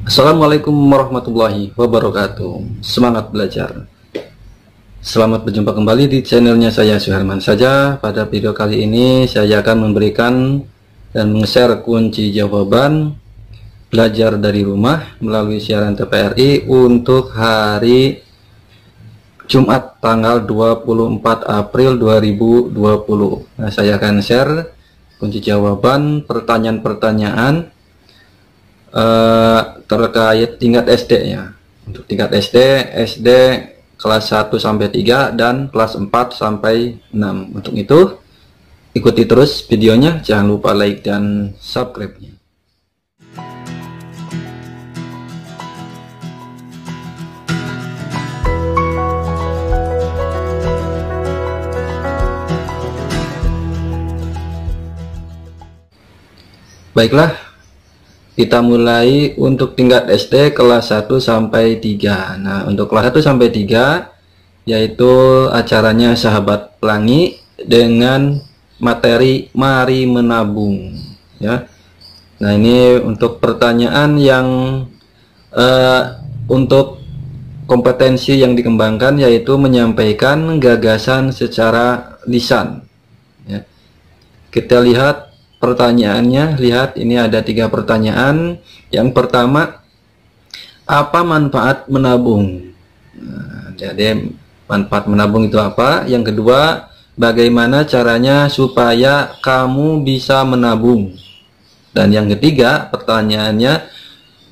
Assalamualaikum warahmatullahi wabarakatuh. Semangat belajar. Selamat berjumpa kembali di channelnya saya Suherman saja. Pada video kali ini saya akan memberikan dan meng-share kunci jawaban belajar dari rumah melalui siaran TVRI untuk hari Jumat tanggal 24 April 2020. Nah, saya akan share kunci jawaban pertanyaan-pertanyaan terkait tingkat SD ya. Untuk tingkat SD kelas 1 sampai 3 dan kelas 4 sampai 6. Untuk itu ikuti terus videonya, jangan lupa like dan subscribe-nya. Baiklah, kita mulai untuk tingkat SD kelas 1 sampai 3. Nah, untuk kelas 1 sampai 3 yaitu acaranya Sahabat Pelangi dengan materi Mari Menabung ya. Nah, ini untuk pertanyaan yang untuk kompetensi yang dikembangkan yaitu menyampaikan gagasan secara lisan ya. Kita lihat pertanyaannya, lihat ini ada 3 pertanyaan. Yang pertama, apa manfaat menabung? Nah, jadi manfaat menabung itu apa? Yang kedua, bagaimana caranya supaya kamu bisa menabung? Dan yang ketiga, pertanyaannya,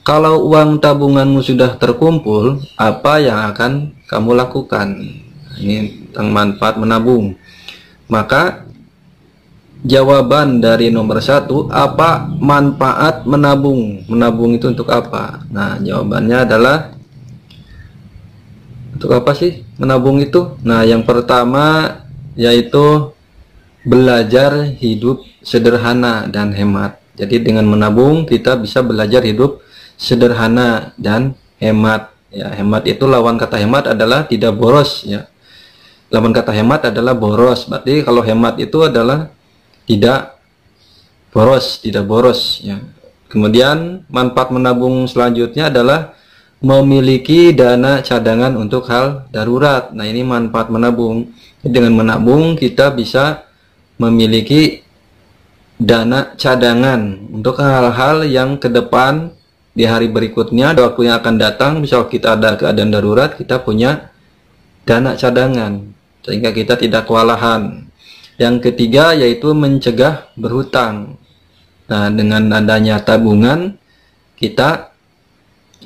kalau uang tabunganmu sudah terkumpul, apa yang akan kamu lakukan? Ini tentang manfaat menabung. Maka jawaban dari nomor 1, apa manfaat menabung? Menabung itu untuk apa? Nah, jawabannya adalah untuk apa sih menabung itu? Nah, yang pertama yaitu belajar hidup sederhana dan hemat. Jadi dengan menabung kita bisa belajar hidup sederhana dan hemat. Ya, hemat itu lawan kata hemat adalah tidak boros ya. Lawan kata hemat adalah boros. Berarti kalau hemat itu adalah tidak boros ya. Kemudian manfaat menabung selanjutnya adalah memiliki dana cadangan untuk hal darurat. Nah, ini manfaat menabung. Dengan menabung kita bisa memiliki dana cadangan untuk hal-hal yang ke depan di hari berikutnya, di waktu yang akan datang. Misal kita ada keadaan darurat, kita punya dana cadangan sehingga kita tidak kewalahan. Yang ketiga yaitu mencegah berhutang. Nah, dengan adanya tabungan kita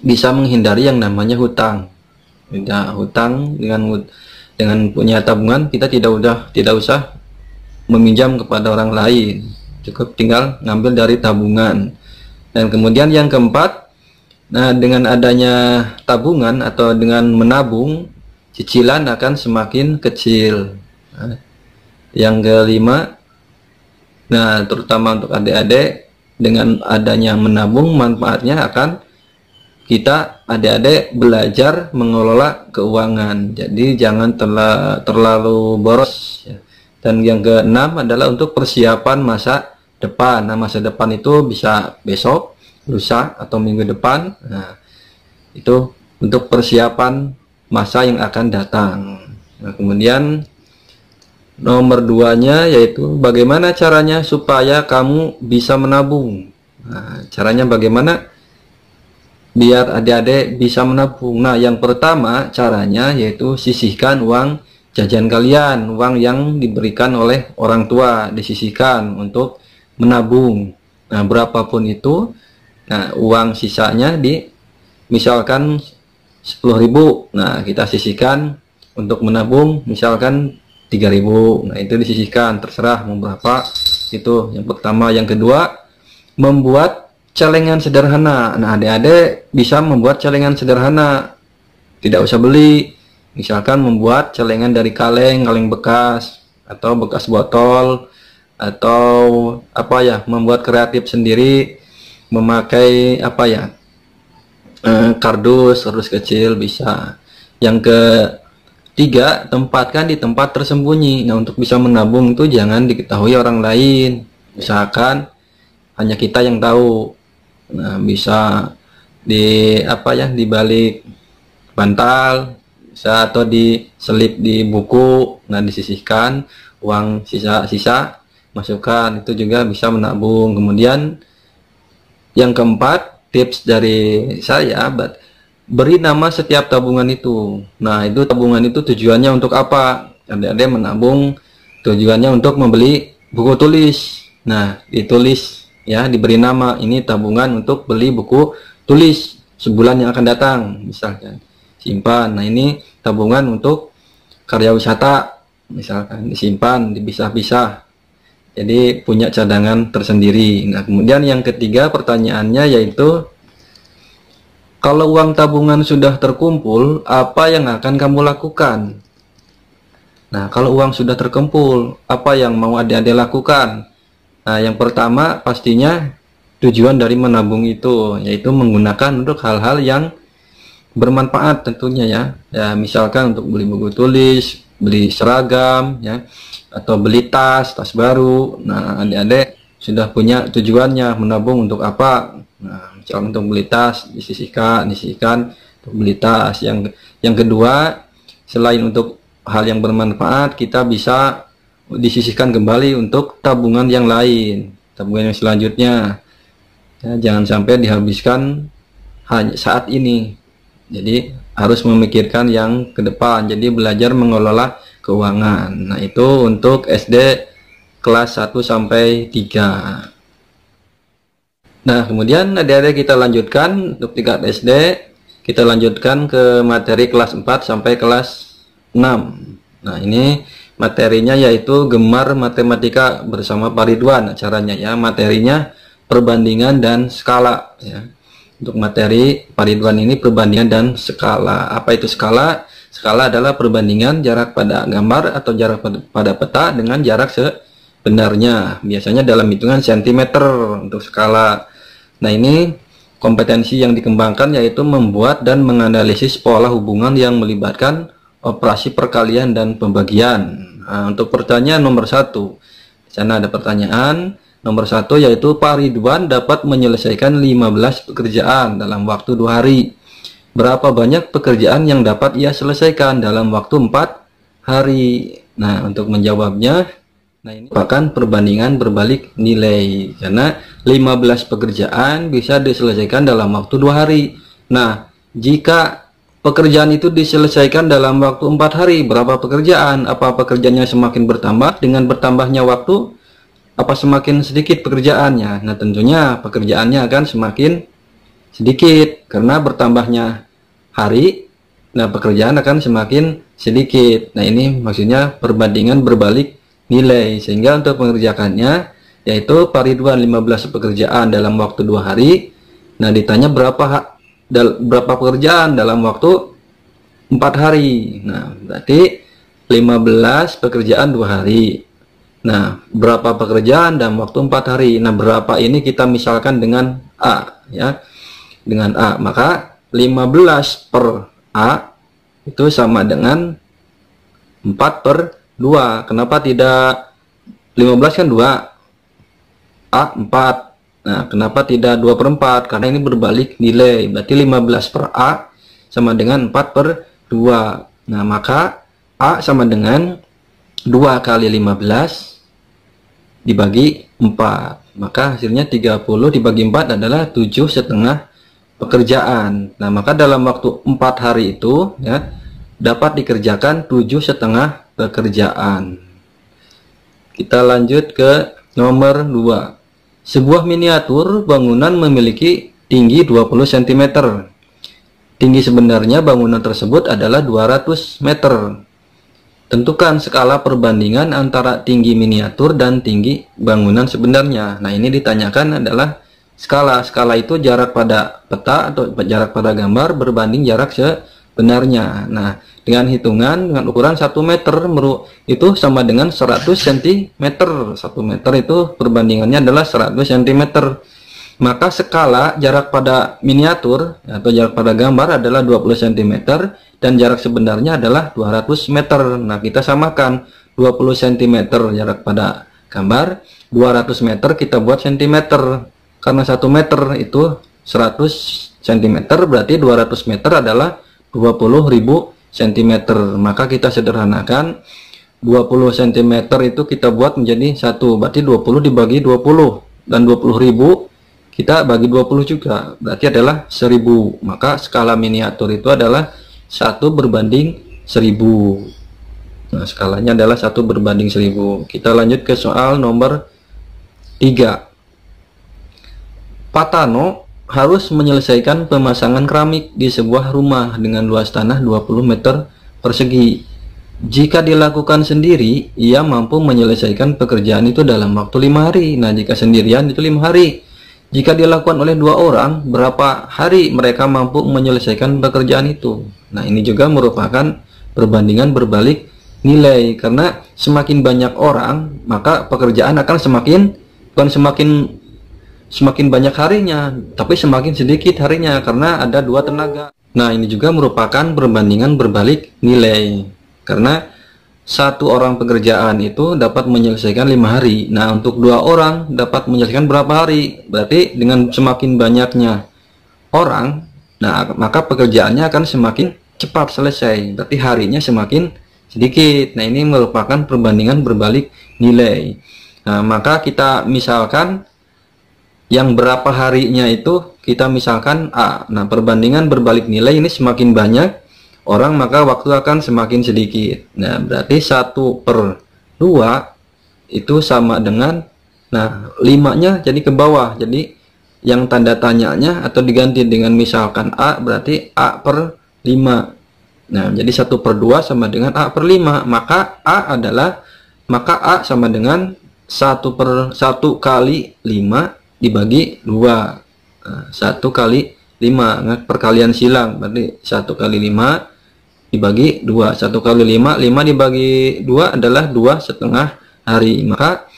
bisa menghindari yang namanya hutang. Hutang dengan punya tabungan kita tidak usah meminjam kepada orang lain, cukup tinggal ngambil dari tabungan. Dan kemudian yang keempat, nah dengan adanya tabungan atau dengan menabung, cicilan akan semakin kecil. Nah, yang kelima, nah terutama untuk adik-adik, dengan adanya menabung manfaatnya akan kita adik-adik belajar mengelola keuangan. Jadi jangan terlalu boros ya. Dan yang keenam adalah untuk persiapan masa depan. Nah, masa depan itu bisa besok, lusa, atau minggu depan. Nah, itu untuk persiapan masa yang akan datang. Nah, kemudian nomor 2-nya yaitu bagaimana caranya supaya kamu bisa menabung. Nah, caranya bagaimana biar adik-adik bisa menabung? Nah, yang pertama caranya yaitu sisihkan uang jajan kalian, uang yang diberikan oleh orang tua disisihkan untuk menabung. Nah, berapapun itu, nah uang sisanya misalkan 10.000. Nah, kita sisihkan untuk menabung misalkan 3.000. Nah, itu disisihkan, terserah mau berapa. Itu yang pertama. Yang kedua, membuat celengan sederhana. Nah, adik-adik bisa membuat celengan sederhana, tidak usah beli. Misalkan membuat celengan dari kaleng bekas atau bekas botol, atau apa ya, membuat kreatif sendiri, memakai apa ya, kardus kecil bisa. Yang ketiga, tempatkan di tempat tersembunyi. Nah, untuk bisa menabung itu jangan diketahui orang lain. Misalkan hanya kita yang tahu. Nah, bisa di apa ya, di balik bantal bisa, atau diselip di buku. Nah, disisihkan uang sisa-sisa, masukkan, itu juga bisa menabung. Kemudian yang keempat, tips dari saya, beri nama setiap tabungan itu. Nah, itu tabungan itu tujuannya untuk apa? Ada menabung tujuannya untuk membeli buku tulis. Nah, ditulis ya, diberi nama, ini tabungan untuk beli buku tulis sebulan yang akan datang misalkan. Simpan. Nah, ini tabungan untuk karya wisata misalkan, disimpan, dipisah-pisah. Jadi punya cadangan tersendiri. Nah, kemudian yang ketiga pertanyaannya yaitu, kalau uang tabungan sudah terkumpul, apa yang akan kamu lakukan? Nah, kalau uang sudah terkumpul, apa yang mau adik-adik lakukan? Nah, yang pertama pastinya tujuan dari menabung itu, yaitu menggunakan untuk hal-hal yang bermanfaat tentunya ya. Ya, misalkan untuk beli buku tulis, beli seragam ya, atau beli tas baru. Nah, adik-adik sudah punya tujuannya, menabung untuk apa? Nah, misalkan untuk beli tas, disisihkan untuk beli tas. Yang kedua, selain untuk hal yang bermanfaat, kita bisa disisihkan kembali untuk tabungan yang lain, tabungan yang selanjutnya ya, jangan sampai dihabiskan hanya saat ini. Jadi harus memikirkan yang ke depan, jadi belajar mengelola keuangan. Nah, itu untuk SD kelas 1 sampai 3. Nah, kemudian adik-adik kita lanjutkan untuk tingkat SD, kita lanjutkan ke materi kelas 4 sampai kelas 6. Nah, ini materinya yaitu Gemar Matematika bersama Pak Ridwan acaranya ya. Materinya perbandingan dan skala ya. Untuk materi Pak Ridwan ini perbandingan dan skala. Apa itu skala? Skala adalah perbandingan jarak pada gambar atau jarak pada peta dengan jarak sebenarnya. Biasanya dalam hitungan cm untuk skala. Nah, ini kompetensi yang dikembangkan yaitu membuat dan menganalisis pola hubungan yang melibatkan operasi perkalian dan pembagian. Nah, untuk pertanyaan nomor 1, di sana ada pertanyaan nomor 1 yaitu Pak Ridwan dapat menyelesaikan 15 pekerjaan dalam waktu 2 hari. Berapa banyak pekerjaan yang dapat ia selesaikan dalam waktu 4 hari? Nah, untuk menjawabnya, nah ini merupakan perbandingan berbalik nilai, karena 15 pekerjaan bisa diselesaikan dalam waktu 2 hari. Nah, jika pekerjaan itu diselesaikan dalam waktu 4 hari, berapa pekerjaan? Apa pekerjaannya semakin bertambah dengan bertambahnya waktu? Apa semakin sedikit pekerjaannya? Nah, tentunya pekerjaannya akan semakin sedikit karena bertambahnya hari. Nah, pekerjaan akan semakin sedikit. Nah, ini maksudnya perbandingan berbalik nilai, sehingga untuk mengerjakannya yaitu Pak Ridwan 15 pekerjaan dalam waktu 2 hari. Nah, ditanya berapa pekerjaan dalam waktu 4 hari. Nah, berarti 15 pekerjaan 2 hari. Nah, berapa pekerjaan dalam waktu 4 hari? Nah, berapa ini kita misalkan dengan A ya. Dengan A, maka 15 per A itu sama dengan 4 per 2. Kenapa tidak 15 kan 2, A 4. Nah, kenapa tidak 2 per 4? Karena ini berbalik nilai. Berarti 15 per A sama dengan 4 per 2. Nah, maka A sama dengan 2 kali 15 dibagi 4. Maka hasilnya 30 dibagi 4 adalah 7,5 pekerjaan. Nah, maka dalam waktu 4 hari itu ya dapat dikerjakan 7,5 pekerjaan. Kita lanjut ke nomor 2. Sebuah miniatur bangunan memiliki tinggi 20 cm. Tinggi sebenarnya bangunan tersebut adalah 200 meter. Tentukan skala perbandingan antara tinggi miniatur dan tinggi bangunan sebenarnya. Nah, ini ditanyakan adalah skala. Skala itu jarak pada peta atau jarak pada gambar berbanding jarak sebenarnya. Nah, dengan hitungan dengan ukuran 1 meter itu sama dengan 100 cm. 1 meter itu perbandingannya adalah 100 cm. Maka skala jarak pada miniatur atau jarak pada gambar adalah 20 cm dan jarak sebenarnya adalah 200 meter. Nah, kita samakan 20 cm jarak pada gambar, 200 meter kita buat cm. Karena 1 meter itu 100 cm, berarti 200 meter adalah 20.000 cm. Maka kita sederhanakan, 20 cm itu kita buat menjadi 1, berarti 20 dibagi 20, dan 20.000 kita bagi 20 juga, berarti adalah 1000. Maka skala miniatur itu adalah 1 berbanding 1000. Nah, skalanya adalah 1 berbanding 1000. Kita lanjut ke soal nomor 3. Pak Tano harus menyelesaikan pemasangan keramik di sebuah rumah dengan luas tanah 20 meter persegi. Jika dilakukan sendiri, ia mampu menyelesaikan pekerjaan itu dalam waktu 5 hari. Nah, jika sendirian itu 5 hari. Jika dilakukan oleh 2 orang, berapa hari mereka mampu menyelesaikan pekerjaan itu? Nah, ini juga merupakan perbandingan berbalik nilai, karena semakin banyak orang, maka pekerjaan akan semakin banyak harinya, tapi semakin sedikit harinya, karena ada 2 tenaga. Nah, ini juga merupakan perbandingan berbalik nilai, karena 1 orang pekerjaan itu dapat menyelesaikan 5 hari. Nah, untuk 2 orang dapat menyelesaikan berapa hari? Berarti dengan semakin banyaknya orang, nah maka pekerjaannya akan semakin cepat selesai, berarti harinya semakin sedikit. Nah, ini merupakan perbandingan berbalik nilai. Nah, maka kita misalkan yang berapa harinya itu kita misalkan A. Nah, perbandingan berbalik nilai ini semakin banyak orang, maka waktu akan semakin sedikit. Nah, berarti 1/2 itu sama dengan, nah 5-nya jadi ke bawah, jadi yang tanda tanyanya atau diganti dengan misalkan A, berarti A/5. Nah, jadi 1/2 sama dengan A/5, maka A sama dengan 1 kali 5 dibagi 2. Nah, 1 kali 5, nah, perkalian silang, berarti 1 kali 5 dibagi 2. 1 kali 5 dibagi 2 adalah 2,5 hari. Maka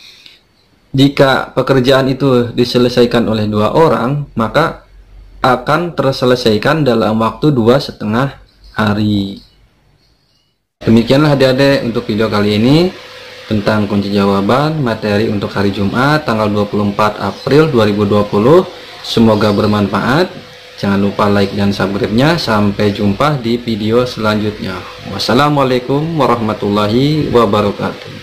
jika pekerjaan itu diselesaikan oleh 2 orang, maka akan terselesaikan dalam waktu 2,5 hari. Demikianlah adik-adik untuk video kali ini tentang kunci jawaban materi untuk hari Jumat tanggal 24 April 2020. Semoga bermanfaat. Jangan lupa like dan subscribe-nya. Sampai jumpa di video selanjutnya. Wassalamualaikum warahmatullahi wabarakatuh.